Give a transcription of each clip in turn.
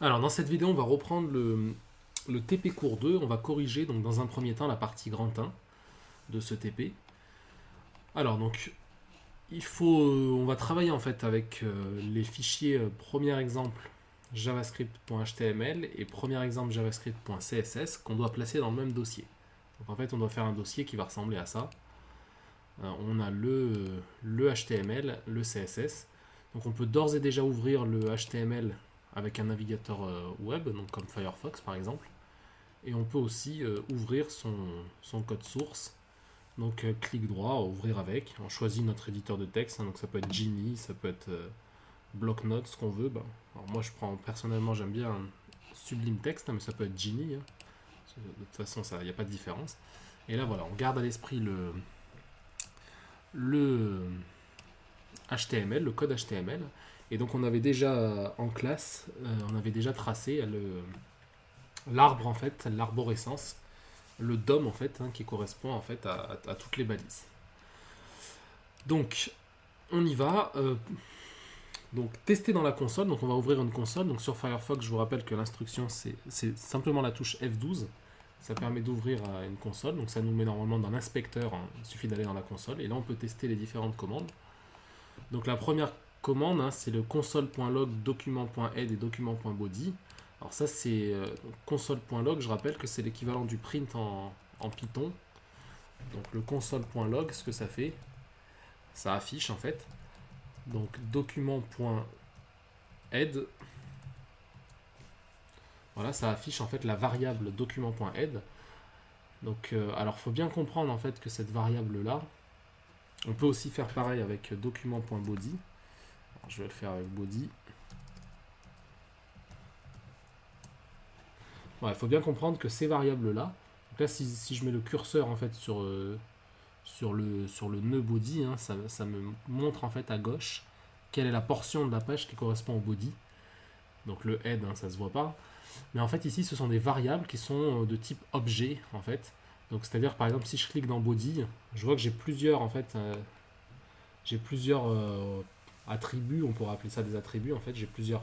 Alors dans cette vidéo, on va reprendre le TP cours 2. On va corriger donc dans un premier temps la partie grand 1 de ce TP. Alors donc on va travailler en fait avec les fichiers premier exemple javascript.html et premier exemple javascript.css qu'on doit placer dans le même dossier. Donc en fait on doit faire un dossier qui va ressembler à ça. On a le HTML, le CSS. Donc on peut d'ores et déjà ouvrir le HTML avec un navigateur web, donc comme Firefox par exemple. Et on peut aussi ouvrir son code source. Donc clic droit, ouvrir avec. On choisit notre éditeur de texte, hein, donc ça peut être Genie, ça peut être Blocknote, ce qu'on veut. Bah. Alors moi personnellement j'aime bien Sublime Text, hein, mais ça peut être Genie. Hein. De toute façon il n'y a pas de différence. Et là voilà, on garde à l'esprit le HTML, le code HTML. Et donc on avait déjà en classe, on avait déjà tracé l'arbre en fait, l'arborescence, le DOM en fait, hein, qui correspond en fait à toutes les balises. Donc on y va. Donc tester dans la console, donc on va ouvrir une console. Donc sur Firefox, je vous rappelle que l'instruction c'est simplement la touche F12. Ça permet d'ouvrir une console, donc ça nous met normalement dans l'inspecteur, hein. Il suffit d'aller dans la console, et là on peut tester les différentes commandes. Donc la première commande, hein, c'est le console.log, document.head et document.body. Alors ça c'est console.log, je rappelle que c'est l'équivalent du print en Python. Donc le console.log, ce que ça fait, ça affiche en fait. Donc document.head, voilà, ça affiche en fait la variable document.head. Donc alors faut bien comprendre en fait que cette variable là, on peut aussi faire pareil avec document.body. Je vais le faire avec body. Il faut bien comprendre que ces variables-là, donc là si je mets le curseur en fait sur le nœud body, hein, ça me montre en fait à gauche quelle est la portion de la page qui correspond au body. Donc le head, hein, ça se voit pas. Mais en fait ici ce sont des variables qui sont de type objet en fait. Donc c'est-à-dire par exemple si je clique dans body, je vois que j'ai plusieurs en fait attributs, on pourrait appeler ça des attributs en fait, j'ai plusieurs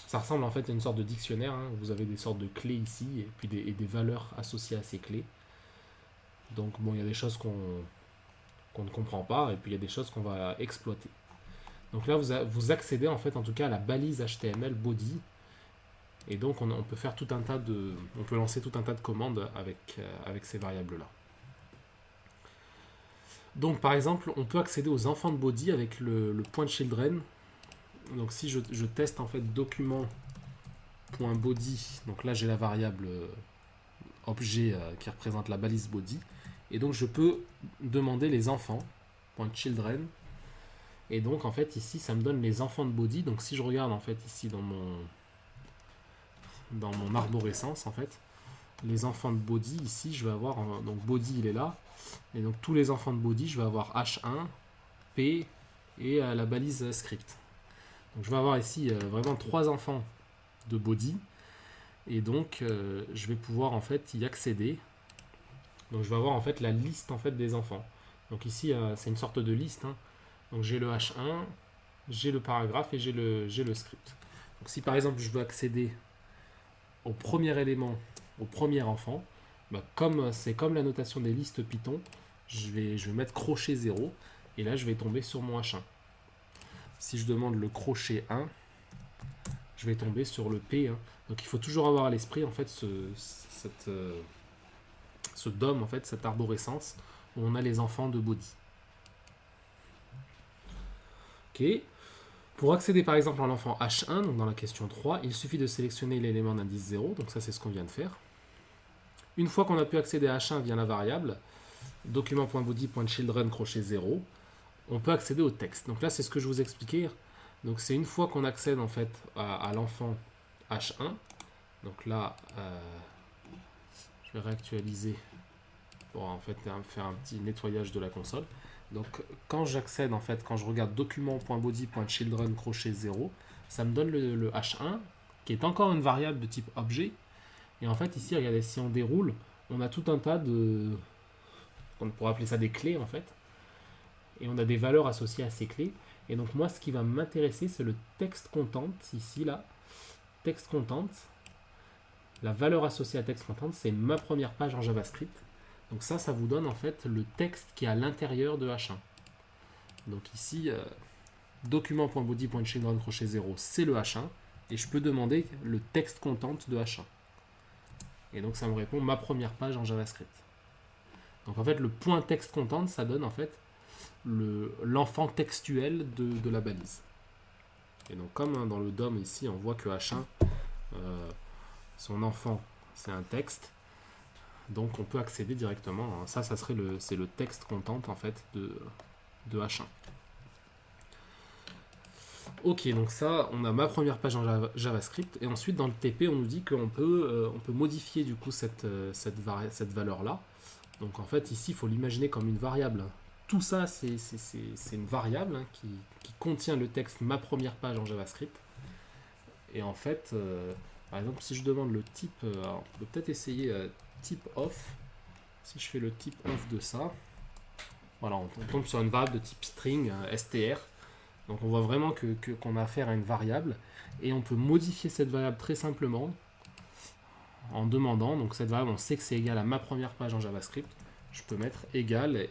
ça ressemble en fait à une sorte de dictionnaire, hein. Vous avez des sortes de clés ici et puis des valeurs associées à ces clés. Donc bon, il y a des choses qu'on ne comprend pas et puis il y a des choses qu'on va exploiter. Donc là vous accédez en fait en tout cas à la balise HTML body et donc on peut faire on peut lancer tout un tas de commandes avec ces variables là. Donc par exemple on peut accéder aux enfants de body avec le point children. Donc si je teste en fait document.body, donc là j'ai la variable objet qui représente la balise body, et donc je peux demander les enfants, .children, et donc en fait ici ça me donne les enfants de body. Donc si je regarde en fait ici dans mon arborescence en fait, les enfants de body ici je vais avoir, donc body il est là, et donc tous les enfants de body je vais avoir H1, P et la balise script. Donc je vais avoir ici vraiment 3 enfants de body, et donc je vais pouvoir en fait y accéder. Donc je vais avoir en fait la liste en fait des enfants. Donc ici c'est une sorte de liste, hein. Donc j'ai le H1, j'ai le paragraphe et j'ai le script. Donc si par exemple je veux accéder au premier élément, au premier enfant, bah, c'est comme la notation des listes Python, je vais mettre crochet 0 et là je vais tomber sur mon H1. Si je demande le crochet 1, je vais tomber sur le P1. Donc il faut toujours avoir à l'esprit en fait ce DOM, en fait, cette arborescence où on a les enfants de body. Ok. Pour accéder par exemple à l'enfant H1, donc dans la question 3, il suffit de sélectionner l'élément d'indice 0, donc ça c'est ce qu'on vient de faire. Une fois qu'on a pu accéder à H1 via la variable, document.body.children crochet 0, on peut accéder au texte. Donc là c'est ce que je vous expliquais. Donc c'est une fois qu'on accède en fait à l'enfant H1. Donc là, je vais réactualiser pour en fait faire un petit nettoyage de la console. Donc quand j'accède en fait, quand je regarde document.body.children crochet 0, ça me donne le H1 qui est encore une variable de type objet. Et en fait ici, regardez, si on déroule, on a tout un tas on pourrait appeler ça des clés en fait. Et on a des valeurs associées à ces clés. Et donc moi, ce qui va m'intéresser, c'est le text content, ici, là. Text content. La valeur associée à text content, c'est ma première page en JavaScript. Donc ça vous donne en fait le texte qui est à l'intérieur de H1. Donc ici, document.body.children crochet 0, c'est le H1. Et je peux demander le text content de H1. Et donc ça me répond ma première page en JavaScript. Donc en fait, le point text content, ça donne en fait l'enfant textuel de la balise. Et donc comme dans le DOM ici, on voit que H1, son enfant, c'est un texte. Donc on peut accéder directement. Ça serait c'est le texte content en fait de H1. Ok, donc ça, on a ma première page en JavaScript. Et ensuite, dans le TP, on nous dit qu'on peut modifier du coup cette valeur-là. Donc en fait, ici, il faut l'imaginer comme une variable. Tout ça, c'est une variable qui contient le texte ma première page en JavaScript. Et en fait, par exemple, si je demande le type, alors, on peut peut-être essayer type off. Si je fais le type off de ça, voilà, on tombe sur une variable de type string, str. Donc on voit vraiment qu'on a affaire à une variable. Et on peut modifier cette variable très simplement en demandant. Donc cette variable, on sait que c'est égal à ma première page en JavaScript. Je peux mettre égal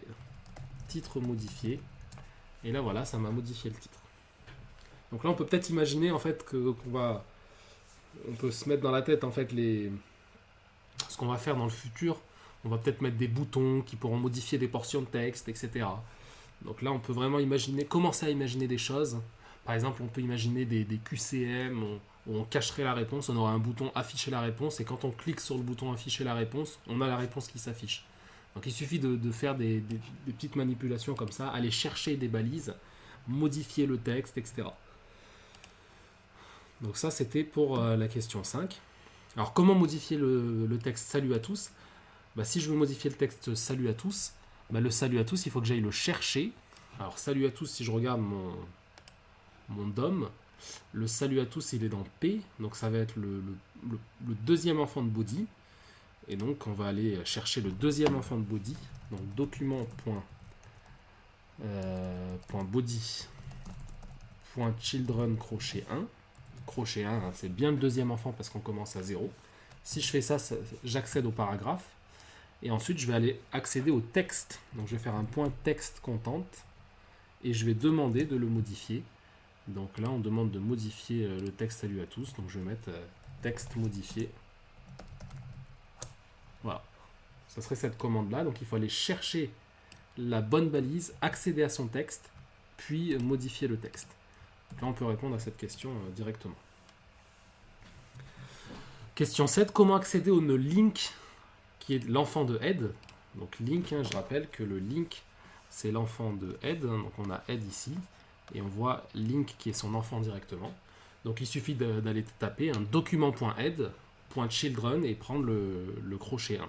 titre modifié. Et là, voilà, ça m'a modifié le titre. Donc là, on peut peut-être imaginer en fait on peut se mettre dans la tête en fait ce qu'on va faire dans le futur. On va peut-être mettre des boutons qui pourront modifier des portions de texte, etc. Donc là, on peut vraiment commencer à imaginer des choses. Par exemple, on peut imaginer des QCM où on cacherait la réponse. On aura un bouton afficher la réponse et quand on clique sur le bouton afficher la réponse, on a la réponse qui s'affiche. Donc il suffit de faire des petites manipulations comme ça, aller chercher des balises, modifier le texte, etc. Donc ça, c'était pour la question 5. Alors comment modifier le texte salut à tous? Si je veux modifier le texte salut à tous, le salut à tous, il faut que j'aille le chercher. Alors salut à tous, si je regarde mon DOM, le salut à tous, il est dans P, donc ça va être le deuxième enfant de body. Et donc on va aller chercher le deuxième enfant de body, donc document.body.children crochet 1. Crochet 1, hein, c'est bien le deuxième enfant parce qu'on commence à 0. Si je fais ça, j'accède au paragraphe. Et ensuite, je vais aller accéder au texte. Donc, je vais faire un point texte content. Et je vais demander de le modifier. Donc là, on demande de modifier le texte salut à tous. Donc, je vais mettre texte modifié. Voilà. Ça serait cette commande-là. Donc, il faut aller chercher la bonne balise, accéder à son texte, puis modifier le texte. Donc là, on peut répondre à cette question directement. Question 7. Comment accéder au link qui est l'enfant de head? Donc link, je rappelle que le link, c'est l'enfant de head. Donc on a head ici. Et on voit link qui est son enfant directement. Donc il suffit d'aller taper un document.head.children et prendre le crochet 1.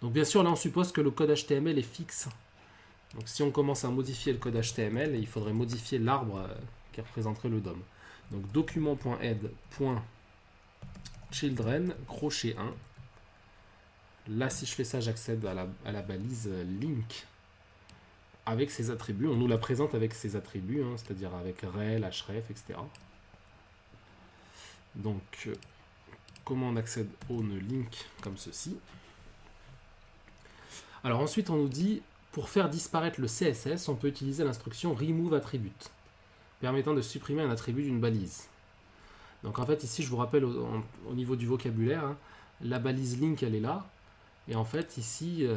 Donc bien sûr, là on suppose que le code HTML est fixe. Donc si on commence à modifier le code HTML, il faudrait modifier l'arbre qui représenterait le DOM. Donc document.head.children, crochet 1. Là, si je fais ça, j'accède à la balise link avec ses attributs. On nous la présente avec ses attributs, c'est-à-dire avec rel, href, etc. Donc, comment on accède au link comme ceci? Alors ensuite, on nous dit, pour faire disparaître le CSS, on peut utiliser l'instruction remove attribute, permettant de supprimer un attribut d'une balise. Donc en fait, ici, je vous rappelle au niveau du vocabulaire, la balise link, elle est là. Et en fait, ici,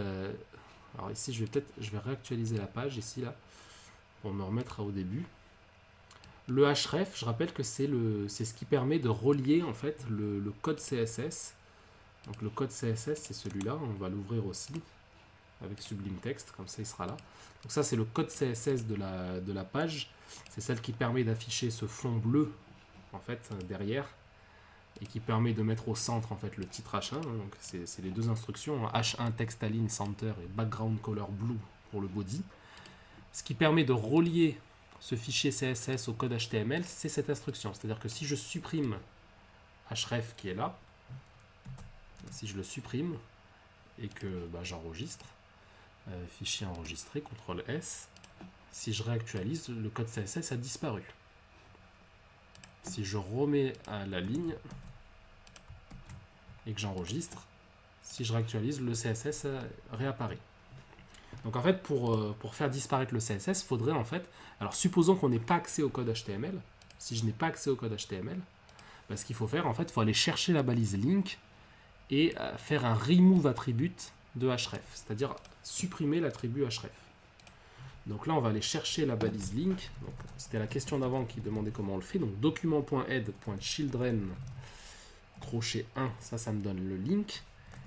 alors ici, je vais réactualiser la page, ici, là, pour me remettre au début. Le href, je rappelle que c'est ce qui permet de relier, en fait, le code CSS. Donc le code CSS, c'est celui-là, on va l'ouvrir aussi, avec Sublime Text, comme ça, il sera là. Donc ça, c'est le code CSS de la page. C'est celle qui permet d'afficher ce fond bleu, en fait, derrière. Et qui permet de mettre au centre en fait le titre H1. Donc c'est les deux instructions, H1 text align center et background color blue pour le body. Ce qui permet de relier ce fichier CSS au code HTML, c'est cette instruction. C'est-à-dire que si je supprime href qui est là, si je le supprime et que j'enregistre, fichier enregistré, CTRL S, si je réactualise, le code CSS a disparu. Si je remets à la ligne et que j'enregistre, si je réactualise, le CSS réapparaît. Donc en fait, pour faire disparaître le CSS, il faudrait en fait... Alors supposons qu'on n'ait pas accès au code HTML. Si je n'ai pas accès au code HTML, ben, ce qu'il faut faire, en fait, il faut aller chercher la balise link et faire un remove attribute de href, c'est-à-dire supprimer l'attribut href. Donc là, on va aller chercher la balise link. C'était la question d'avant qui demandait comment on le fait. Donc document.head.children crochet 1, ça me donne le link.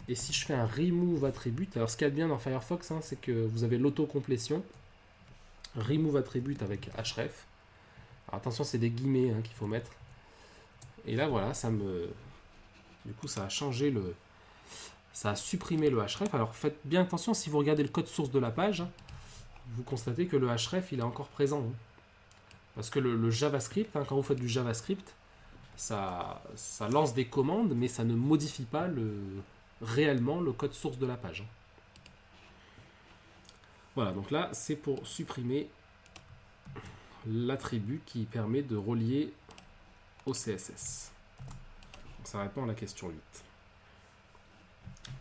Et si je fais un remove attribute, alors ce qu'il y a de bien dans Firefox, hein, c'est que vous avez l'autocomplétion. Remove attribute avec href. Alors attention, c'est des guillemets hein, qu'il faut mettre. Et là, voilà, du coup, ça a changé le... Ça a supprimé le href. Alors faites bien attention, si vous regardez le code source de la page, vous constatez que le href, il est encore présent. Hein. Parce que le JavaScript, hein, quand vous faites du JavaScript, ça lance des commandes, mais ça ne modifie pas réellement le code source de la page. Voilà, donc là, c'est pour supprimer l'attribut qui permet de relier au CSS. Donc ça répond à la question 8.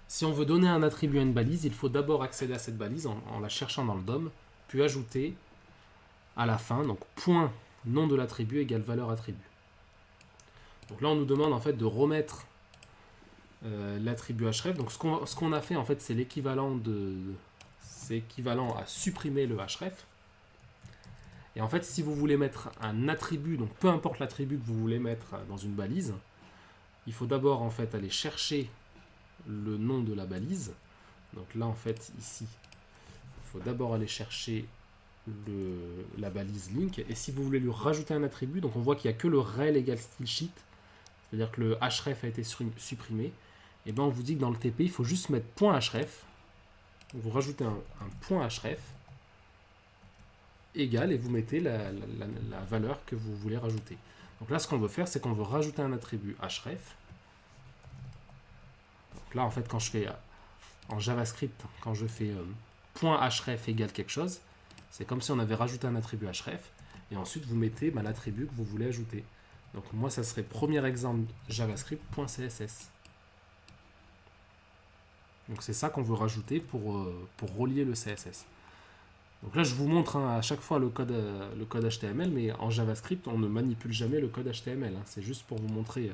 Si on veut donner un attribut à une balise, il faut d'abord accéder à cette balise en la cherchant dans le DOM, puis ajouter à la fin, donc point nom de l'attribut égale valeur attribut. Donc là, on nous demande en fait de remettre l'attribut href. Donc ce qu'on a fait en fait, c'est l'équivalent à supprimer le href. Et en fait, si vous voulez mettre un attribut, donc peu importe l'attribut que vous voulez mettre dans une balise, il faut d'abord en fait aller chercher le nom de la balise. Donc là, en fait, ici, il faut d'abord aller chercher la balise link. Et si vous voulez lui rajouter un attribut, donc on voit qu'il n'y a que le rel égale stylesheet, c'est-à-dire que le href a été supprimé. Et bien on vous dit que dans le TP, il faut juste mettre .href. Vous rajoutez un point href égal et vous mettez la valeur que vous voulez rajouter. Donc là, ce qu'on veut faire, c'est qu'on veut rajouter un attribut href. Donc là, en fait, quand je fais en JavaScript, quand je fais .href égale quelque chose, c'est comme si on avait rajouté un attribut href. Et ensuite, vous mettez l'attribut que vous voulez ajouter. Donc moi, ça serait premier exemple javascript.css. Donc c'est ça qu'on veut rajouter pour relier le CSS. Donc là, je vous montre hein, à chaque fois le code HTML, mais en JavaScript, on ne manipule jamais le code HTML. Hein. C'est juste pour vous montrer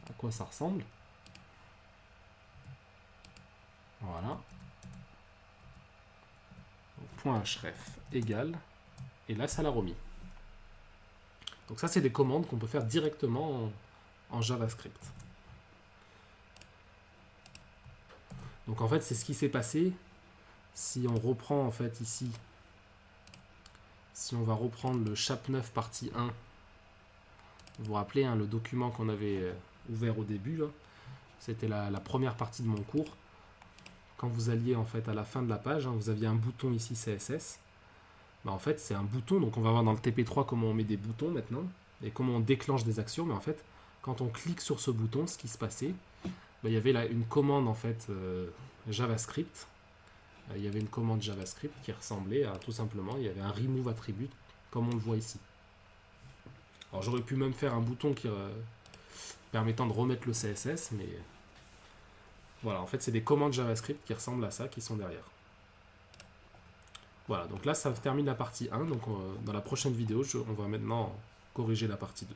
à quoi ça ressemble. Voilà. .href égale, et là, ça l'a remis. Donc ça, c'est des commandes qu'on peut faire directement en JavaScript. Donc en fait, c'est ce qui s'est passé. Si on reprend en fait ici, si on va reprendre le chap 9 partie 1, vous vous rappelez hein, le document qu'on avait ouvert au début, hein, c'était la première partie de mon cours. Quand vous alliez en fait à la fin de la page, hein, vous aviez un bouton ici CSS. En fait, c'est un bouton, donc on va voir dans le TP3 comment on met des boutons maintenant, et comment on déclenche des actions, mais en fait, quand on clique sur ce bouton, ce qui se passait, il y avait là une commande en fait JavaScript. Il y avait une commande JavaScript qui ressemblait à tout simplement, il y avait un remove attribute comme on le voit ici. Alors j'aurais pu même faire un bouton permettant de remettre le CSS, mais voilà, en fait c'est des commandes JavaScript qui ressemblent à ça qui sont derrière. Voilà, donc là ça termine la partie 1, donc dans la prochaine vidéo on va maintenant corriger la partie 2.